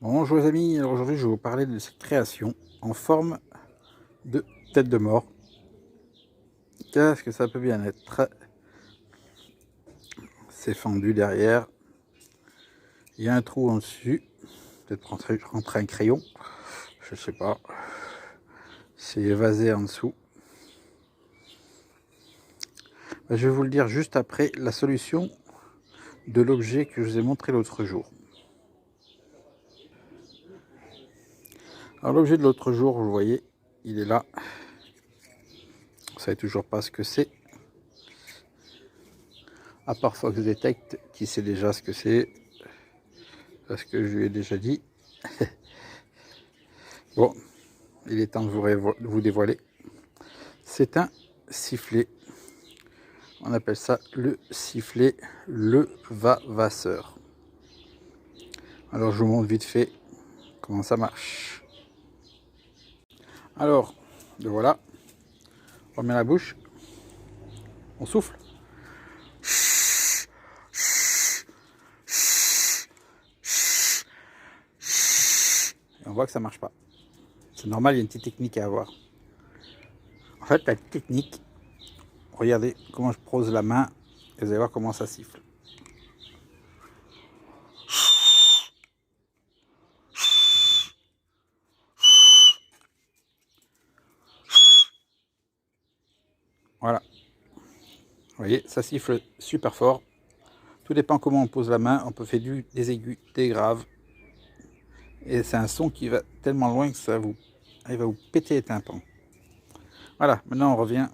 Bonjour les amis, alors aujourd'hui je vais vous parler de cette création en forme de tête de mort. Qu'est-ce que ça peut bien être? C'est fendu derrière, il y a un trou en dessus, peut-être rentrer un crayon, je sais pas, c'est évasé en dessous. Je vais vous le dire juste après la solution de l'objet que je vous ai montré l'autre jour. Alors l'objet de l'autre jour, vous voyez, il est là. Vous savez toujours pas ce que c'est. À part Fox Detect, qui sait déjà ce que c'est, parce que je lui ai déjà dit. Bon, il est temps de vous dévoiler. C'est un sifflet. On appelle ça le sifflet Levavasseur. Alors je vous montre vite fait comment ça marche. Alors, le voilà. On remet la bouche. On souffle. Et on voit que ça marche pas. C'est normal, il y a une petite technique à avoir. En fait, la technique, regardez comment je pose la main et vous allez voir comment ça siffle. Voilà. Vous voyez, ça siffle super fort. Tout dépend comment on pose la main. On peut faire des aigus, des graves. Et c'est un son qui va tellement loin que il va vous péter les tympans. Voilà, maintenant on revient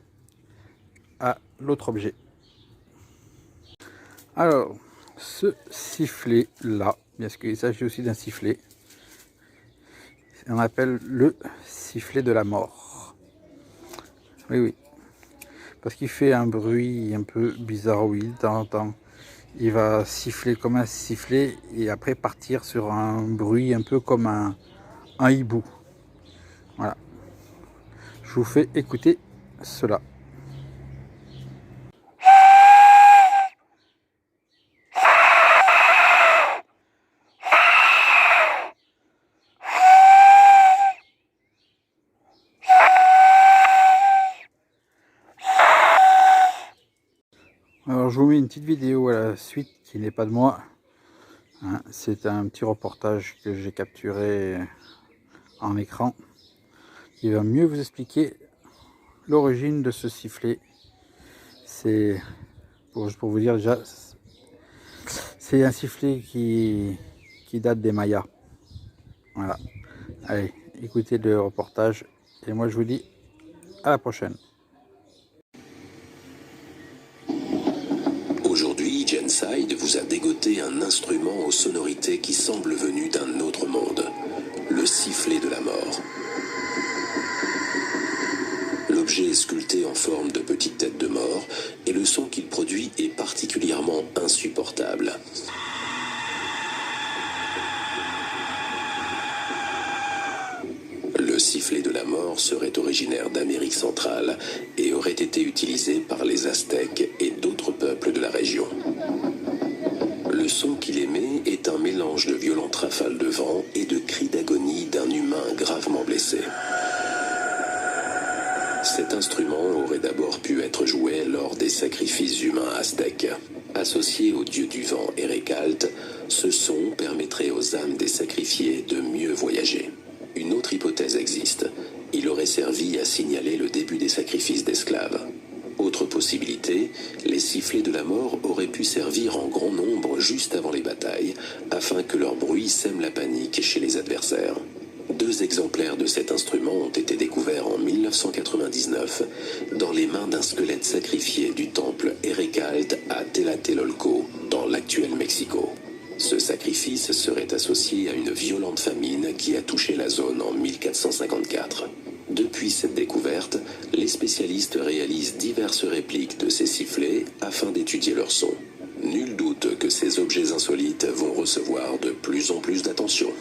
à l'autre objet. Alors, ce sifflet là, parce qu'il s'agit aussi d'un sifflet, on appelle le sifflet de la mort. Oui, oui. Parce qu'il fait un bruit un peu bizarre, oui, de temps en temps. Il va siffler comme un sifflet et après partir sur un bruit un peu comme un hibou. Voilà. Je vous fais écouter cela. Alors je vous mets une petite vidéo à la suite qui n'est pas de moi. Hein, c'est un petit reportage que j'ai capturé en écran qui va mieux vous expliquer l'origine de ce sifflet. C'est pour vous dire déjà, c'est un sifflet qui date des Mayas. Voilà. Allez, écoutez le reportage et moi je vous dis à la prochaine. Aujourd'hui, Genside vous a dégoté un instrument aux sonorités qui semble venu d'un autre monde, le sifflet de la mort. L'objet est sculpté en forme de petite tête de mort et le son qu'il produit est particulièrement insupportable. Le sifflet de la mort serait originaire d'Amérique centrale et aurait été utilisé par les Aztèques et d'autres peuples de la région. Le son qu'il émet est un mélange de violentes rafales de vent et de cris d'agonie d'un humain gravement blessé. Cet instrument aurait d'abord pu être joué lors des sacrifices humains aztèques. Associé au dieu du vent Erekalt, ce son permettrait aux âmes des sacrifiés de mieux voyager. Une autre hypothèse existe. Il aurait servi à signaler le début des sacrifices d'esclaves. Autre possibilité, les sifflets de la mort auraient pu servir en grand nombre juste avant les batailles, afin que leur bruit sème la panique chez les adversaires. 2 exemplaires de cet instrument ont été découverts en 1999 dans les mains d'un squelette sacrifié du temple Erekalt à Tlatelolco, dans l'actuel Mexico. Ce sacrifice serait associé à une violente famine qui a touché la zone en 1454. Depuis cette découverte, les spécialistes réalisent diverses répliques de ces sifflets afin d'étudier leur son. Nul doute que ces objets insolites vont recevoir de plus en plus d'attention.